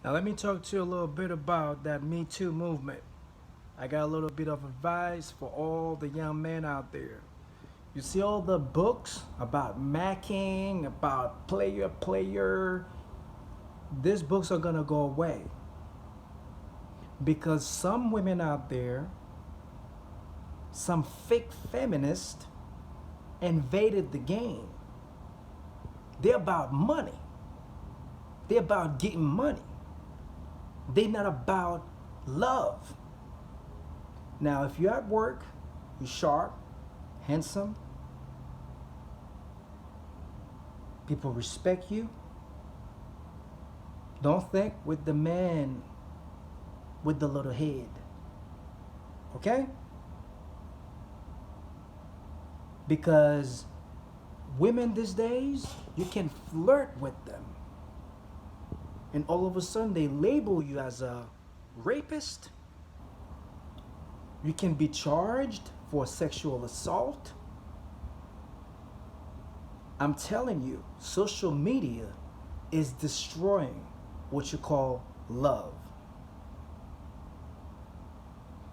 Now let me talk to you a little bit about that Me Too movement. I got a little bit of advice for all the young men out there. You see all the books about macking, about player. These books are gonna go away because some women out there, some fake feminists, invaded the game. They're about money. They're about getting money. They're not about love. Now, if you're at work, you're sharp, handsome, people respect you. Don't think with the man with the little head. Okay? Because women these days, you can flirt with them. And all of a sudden they label you as a rapist. You can be charged for sexual assault. I'm telling you, social media is destroying what you call love.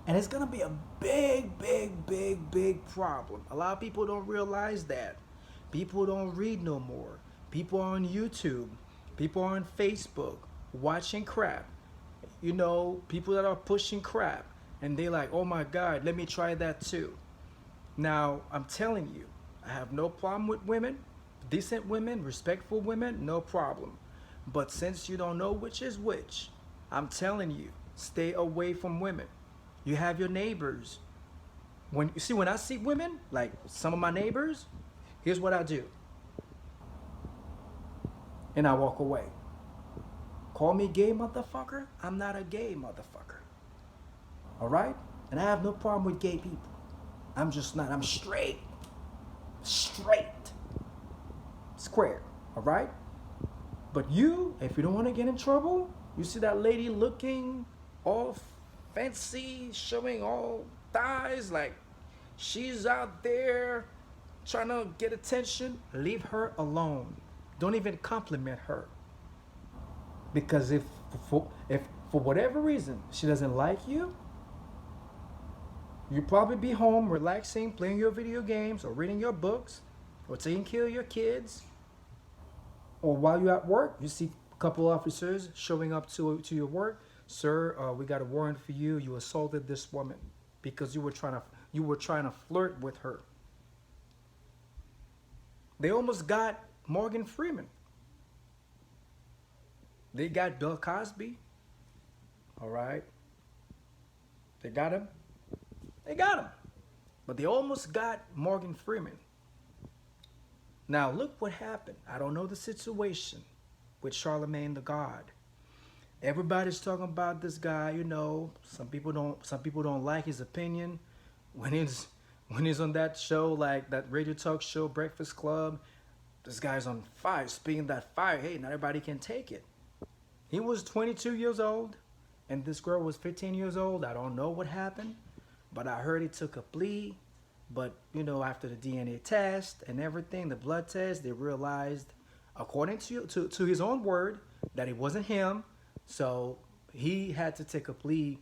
And it's gonna be a big problem. A lot of people don't realize that. People don't read no more. People are on YouTube. People are on Facebook watching crap. You know, people that are pushing crap. And they like, oh my God, let me try that too. Now, I'm telling you, I have no problem with women, decent women, respectful women, no problem. But since you don't know which is which, I'm telling you, stay away from women. You have your neighbors. When I see women, like some of my neighbors, here's what I do. And I walk away. Call me gay motherfucker. I'm not a gay motherfucker. All right? And I have no problem with gay people. I'm just not. I'm straight. Straight. Square. All right? But you, if you don't want to get in trouble, you see that lady looking all fancy, showing all thighs, like she's out there trying to get attention, leave her alone. Don't even compliment her. Because if for whatever reason she doesn't like you, you'll probably be home relaxing, playing your video games or reading your books or taking care of your kids. Or while you're at work, you see a couple officers showing up to your work. Sir, we got a warrant for you. You assaulted this woman because you were trying to flirt with her. They almost got Morgan Freeman. They got Bill Cosby. All right. They got him. They got him. But they almost got Morgan Freeman. Now look what happened. I don't know the situation with Charlemagne the God. Everybody's talking about this guy, you know. Some people don't like his opinion. When he's on that show, like that radio talk show, Breakfast Club, this guy's on fire, speaking that fire. Hey, not everybody can take it. He was 22 years old, and this girl was 15 years old. I don't know what happened, but I heard he took a plea. But you know, after the DNA test and everything, the blood test, they realized, according to his own word, that it wasn't him. So he had to take a plea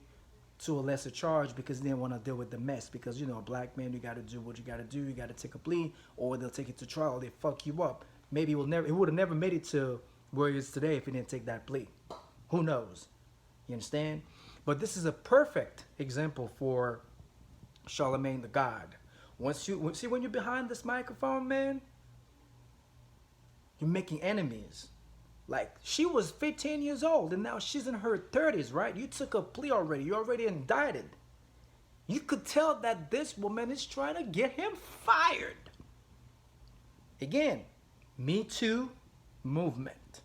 to a lesser charge because he didn't want to deal with the mess. Because you know, a black man, you got to do what you got to do. You got to take a plea, or they'll take it to trial. They fuck you up. Maybe he would have never made it to where he is today if he didn't take that plea. Who knows? You understand? But this is a perfect example for Charlemagne the God. When you're behind this microphone, man, you're making enemies. Like she was 15 years old and now she's in her 30s, right? You took a plea already. You're already indicted. You could tell that this woman is trying to get him fired. Again, Me Too movement.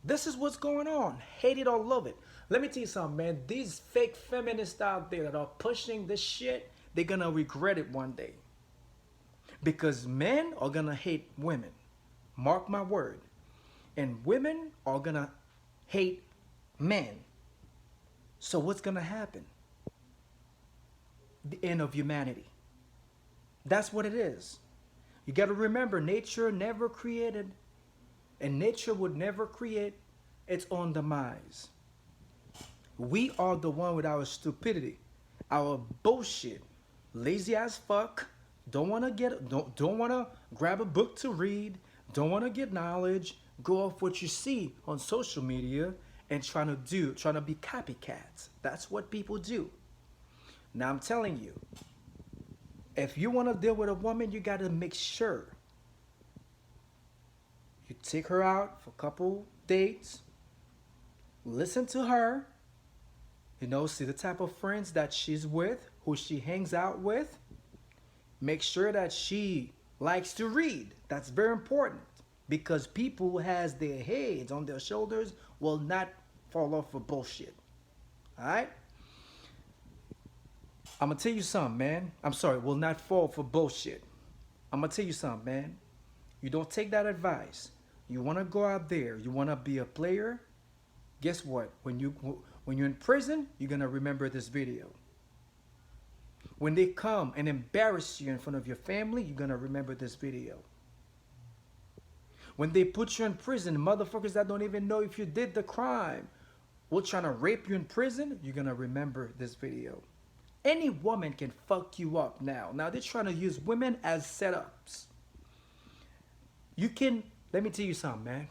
This is what's going on. Hate it or love it. Let me tell you something, man. These fake feminists out there that are pushing this shit, they're gonna regret it one day. Because men are gonna hate women. Mark my word. And women are gonna hate men. So what's gonna happen? The end of humanity. That's what it is. You gotta remember, nature never created, and nature would never create its own demise. We are the one with our stupidity, our bullshit, lazy as fuck. Don't wanna grab a book to read. Don't wanna get knowledge. Go off what you see on social media and trying to be copycats. That's what people do. Now I'm telling you, if you wanna deal with a woman, you gotta make sure you take her out for a couple dates, listen to her, see the type of friends that she's with, who she hangs out with. Make sure that she likes to read. That's very important because people who has their heads on their shoulders will not fall off for bullshit. All right? I'm going to tell you something, man. I'm sorry, will not fall for bullshit. I'm going to tell you something, man. You don't take that advice. You want to go out there. You want to be a player. Guess what? When you're in prison, you're going to remember this video. When they come and embarrass you in front of your family, you're going to remember this video. When they put you in prison, motherfuckers that don't even know if you did the crime will try to rape you in prison, you're going to remember this video. Any woman can fuck you up now. Now they're trying to use women as setups. Let me tell you something, man.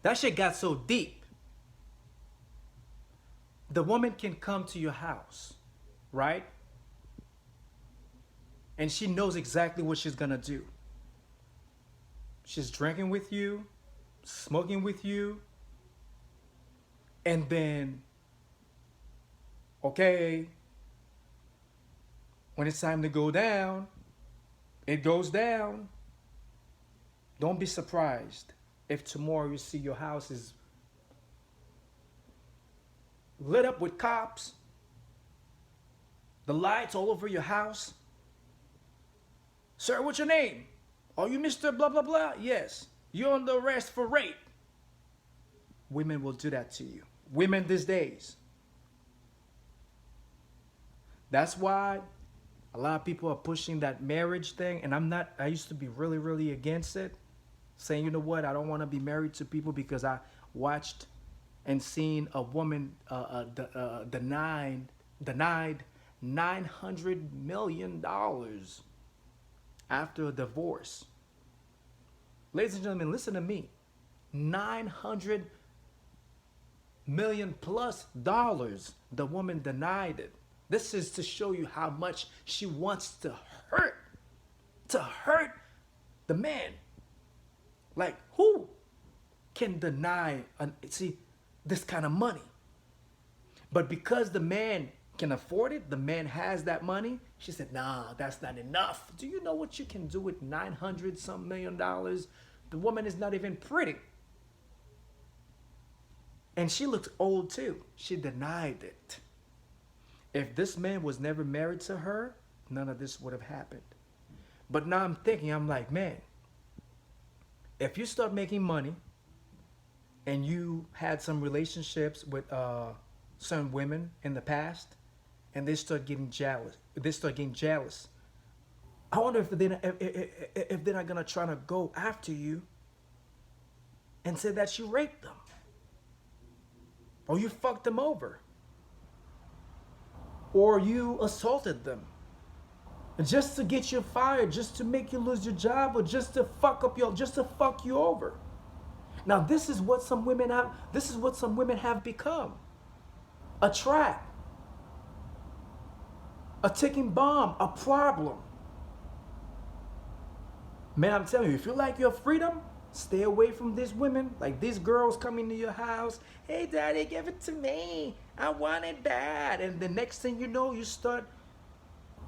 That shit got so deep. The woman can come to your house, right? And she knows exactly what she's gonna do. She's drinking with you, smoking with you, and then, okay, when it's time to go down, it goes down. Don't be surprised if tomorrow you see your house is lit up with cops, the lights all over your house. Sir, what's your name? Are you Mr. Blah, blah, blah? Yes. You're under arrest for rape. Women will do that to you. Women these days. That's why a lot of people are pushing that marriage thing. And I used to be really, really against it. Saying, you know what, I don't want to be married to people because I watched and seen a woman denied $900 million after a divorce. Ladies and gentlemen, listen to me. $900 million plus dollars. The woman denied it. This is to show you how much she wants to hurt the man. Like, who can deny this kind of money? But because the man can afford it, the man has that money, she said, nah, that's not enough. Do you know what you can do with 900 some million dollars? The woman is not even pretty. And she looked old too. She denied it. If this man was never married to her, none of this would have happened. But now I'm like, man, if you start making money and you had some relationships with some women in the past and they start getting jealous, I wonder if they're not gonna try to go after you and say that you raped them or you fucked them over or you assaulted them. Just to get you fired, just to make you lose your job, or just to fuck you over. Now this is what some women have become. A trap. A ticking bomb, a problem. Man, I'm telling you, if you like your freedom, stay away from these women. Like these girls coming to your house, hey daddy, give it to me. I want it bad. And the next thing you know, you start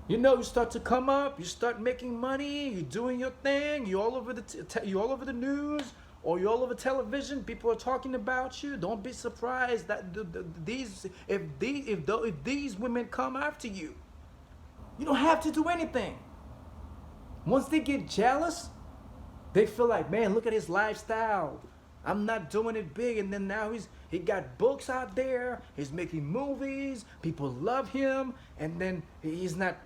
to come up, you start making money, you're doing your thing, you're all over the news, or you're all over television, people are talking about you. Don't be surprised that if these women come after you, you don't have to do anything. Once they get jealous, they feel like, man, look at his lifestyle. I'm not doing it big, and then now he got books out there, he's making movies, people love him, and then he's not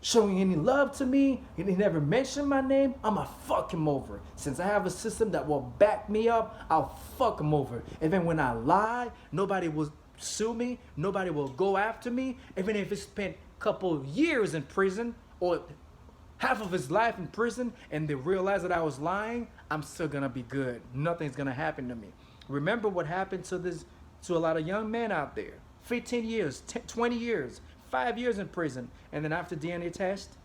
showing any love to me, and he never mentioned my name, I'ma fuck him over. Since I have a system that will back me up, I'll fuck him over. Even when I lie, nobody will sue me, nobody will go after me, even if he spent a couple of years in prison or half of his life in prison and they realize that I was lying, I'm still gonna be good. Nothing's gonna happen to me. Remember what happened to a lot of young men out there. 15 years, 20 years, 5 years in prison, and then after DNA test,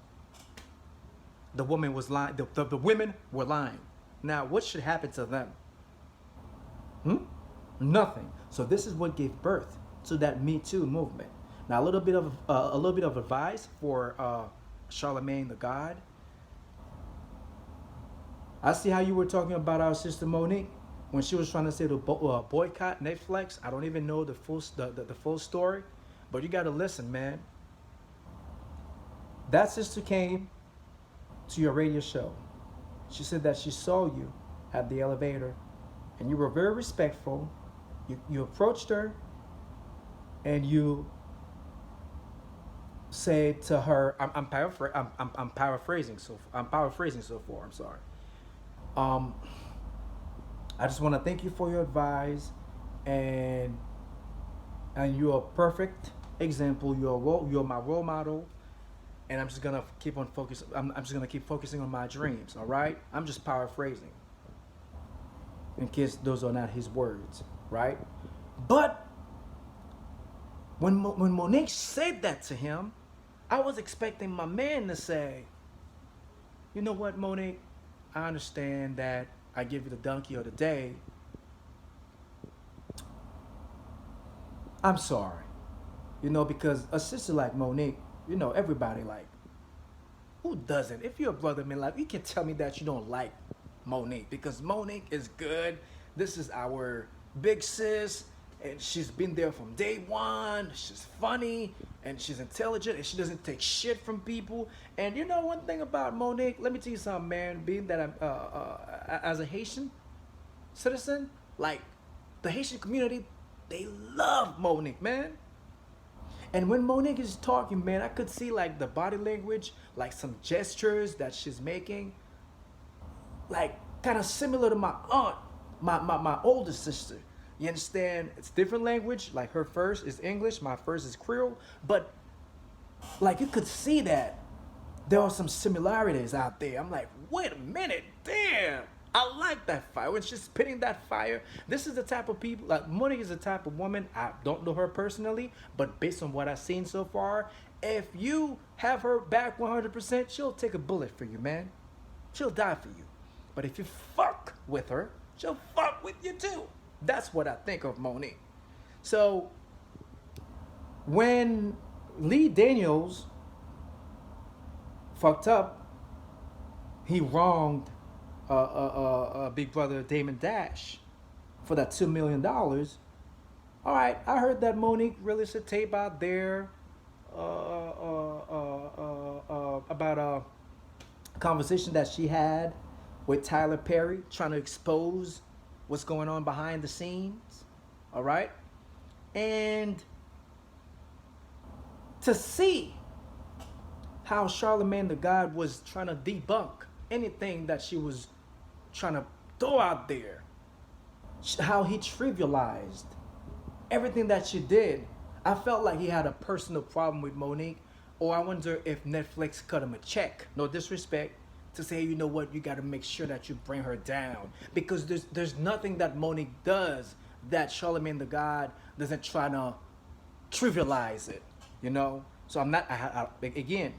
the woman was lying. The women were lying. Now, what should happen to them? Nothing. So this is what gave birth to that Me Too movement. Now, a little bit of advice for Charlemagne the God. I see how you were talking about our sister Monique when she was trying to say to boycott Netflix. I don't even know the full story, but you got to listen, man. That sister came to your radio show. She said that she saw you at the elevator, and you were very respectful. You approached her, and you said to her, I'm paraphrasing so far. I'm sorry. I just want to thank you for your advice, and you're a perfect example. You're my role model, and I'm just gonna keep on focus. I'm just gonna keep focusing on my dreams. All right. I'm just paraphrasing, in case those are not his words, right? But when Monique said that to him, I was expecting my man to say, you know what, Monique, I understand that I give you the donkey of the day. I'm sorry. Because a sister like Monique, everybody like, who doesn't? If you're a brother in life, you can tell me that you don't like Monique, because Monique is good. This is our big sis, and she's been there from day one. She's funny, and she's intelligent, and she doesn't take shit from people. And one thing about Monique, let me tell you something, man. Being that I'm as a Haitian citizen, like the Haitian community, they love Monique, man. And when Monique is talking, man, I could see like the body language, like some gestures that she's making, like kind of similar to my aunt, my older sister. You understand? It's different language. Like her first is English, my first is Creole. But like you could see that there are some similarities out there. I'm like, wait a minute, damn. I like that fire. When she's spitting that fire, this is the type of people, like Monique is the type of woman, I don't know her personally, but based on what I've seen so far, if you have her back 100%, she'll take a bullet for you, man. She'll die for you. But if you fuck with her, she'll fuck with you too. That's what I think of Monique. So when Lee Daniels fucked up, he wronged Big Brother Damon Dash for that $2 million. All right, I heard that Monique released a tape out there about a conversation that she had with Tyler Perry, trying to expose what's going on behind the scenes. All right, and to see how Charlemagne the God was trying to debunk anything that she was trying to throw out there, how he trivialized everything that she did. I felt like he had a personal problem with Monique, or I wonder if Netflix cut him a check, no disrespect, to say, you know what, you got to make sure that you bring her down, because there's nothing that Monique does that Charlemagne the God doesn't try to trivialize it, So I'm not, again,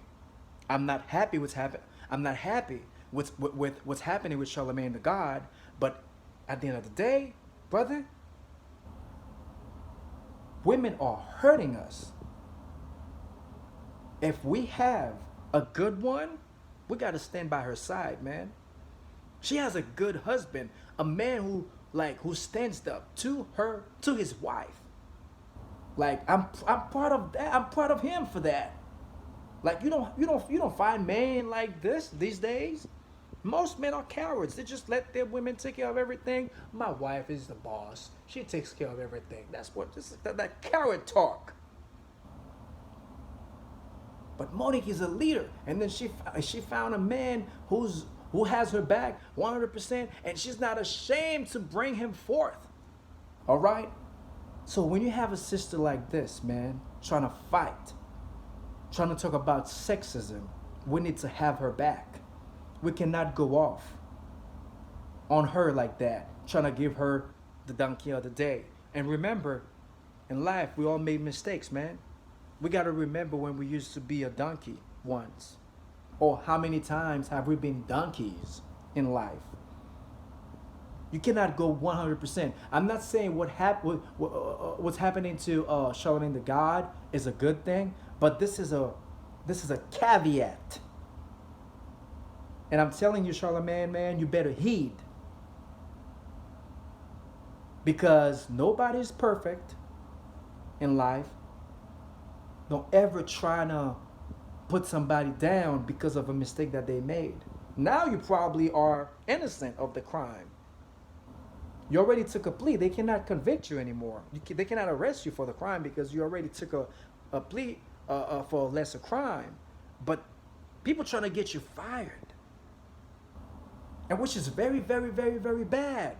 I'm not happy what's happening. I'm not happy with what's happening with Charlemagne the God, but at the end of the day, brother, women are hurting us. If we have a good one, we got to stand by her side, man. She has a good husband, a man who stands up to his wife. Like I'm proud of that. I'm proud of him for that. Like you don't find men like this these days. Most men are cowards. They just let their women take care of everything. My wife is the boss. She takes care of everything. That's what that coward talk. But Monique is a leader, and then she found a man who has her back 100%, and she's not ashamed to bring him forth. All right. So when you have a sister like this, man, trying to fight, trying to talk about sexism, we need to have her back. We cannot go off on her like that, trying to give her the donkey of the day. And remember, in life, we all made mistakes, man. We got to remember when we used to be a donkey once. Or how many times have we been donkeys in life? You cannot go 100%. I'm not saying what's happening to Charlemagne the God is a good thing, but this is a caveat. And I'm telling you, Charlemagne, man, you better heed. Because nobody's perfect in life. Don't ever try to put somebody down because of a mistake that they made. Now you probably are innocent of the crime. You already took a plea. They cannot convict you anymore. They cannot arrest you for the crime because you already took a plea for a lesser crime. But people trying to get you fired. And which is very, very, very, very bad.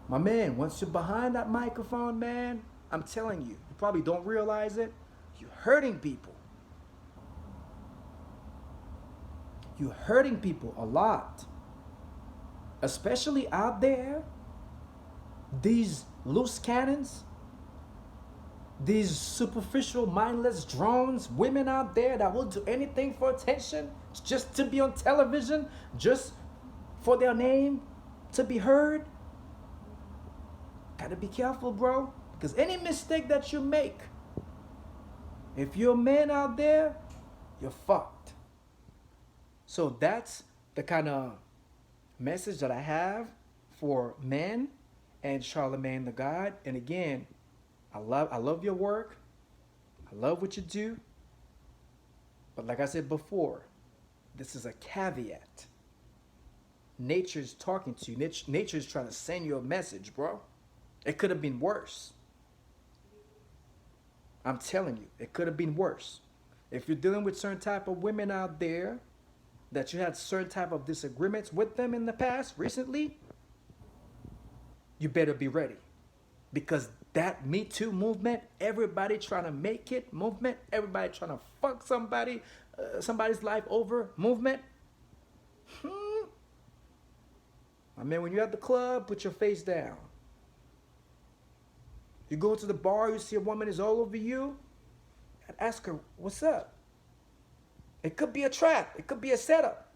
My man, once you're behind that microphone, man, I'm telling you, you probably don't realize it. You're hurting people. You're hurting people a lot. Especially out there, these loose cannons, these superficial, mindless drones, women out there that will do anything for attention, just to be on television, just for their name to be heard. Gotta be careful, bro, because any mistake that you make, if you're a man out there, you're fucked. So that's the kind of message that I have for men and Charlemagne the God. And again, I love your work. I love what you do. But like I said before, this is a caveat. Nature's talking to you. Nature's trying to send you a message, bro. It could have been worse. I'm telling you, it could have been worse. If you're dealing with certain type of women out there that you had certain type of disagreements with them in the past, recently, you better be ready. Because that Me Too movement, everybody trying to make it movement, everybody trying to fuck somebody's life over movement. I mean, when you're at the club, put your face down. You go to the bar, you see a woman is all over you, and ask her, what's up? It could be a trap. It could be a setup.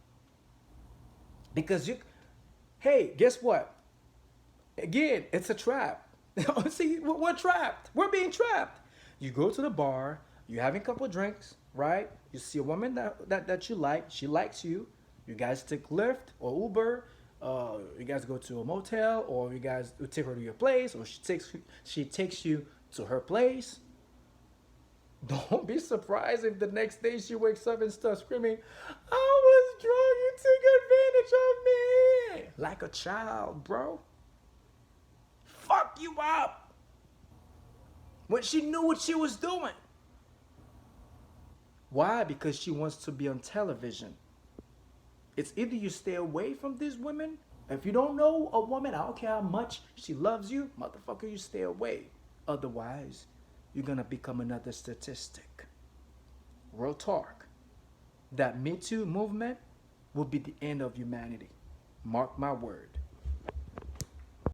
Because hey, guess what? Again, it's a trap. See, we're trapped. We're being trapped. You go to the bar, you're having a couple of drinks, right? You see a woman that you like. She likes you. You guys take Lyft or Uber. You guys go to a motel, or you guys take her to your place, or she takes you to her place. Don't be surprised if the next day she wakes up and starts screaming, I was drunk, you took advantage of me. Like a child, bro. Fuck you up. When she knew what she was doing. Why? Because she wants to be on television. It's either you stay away from these women. If you don't know a woman, I don't care how much she loves you, motherfucker, you stay away. Otherwise, you're going to become another statistic. Real talk. That Me Too movement will be the end of humanity. Mark my word.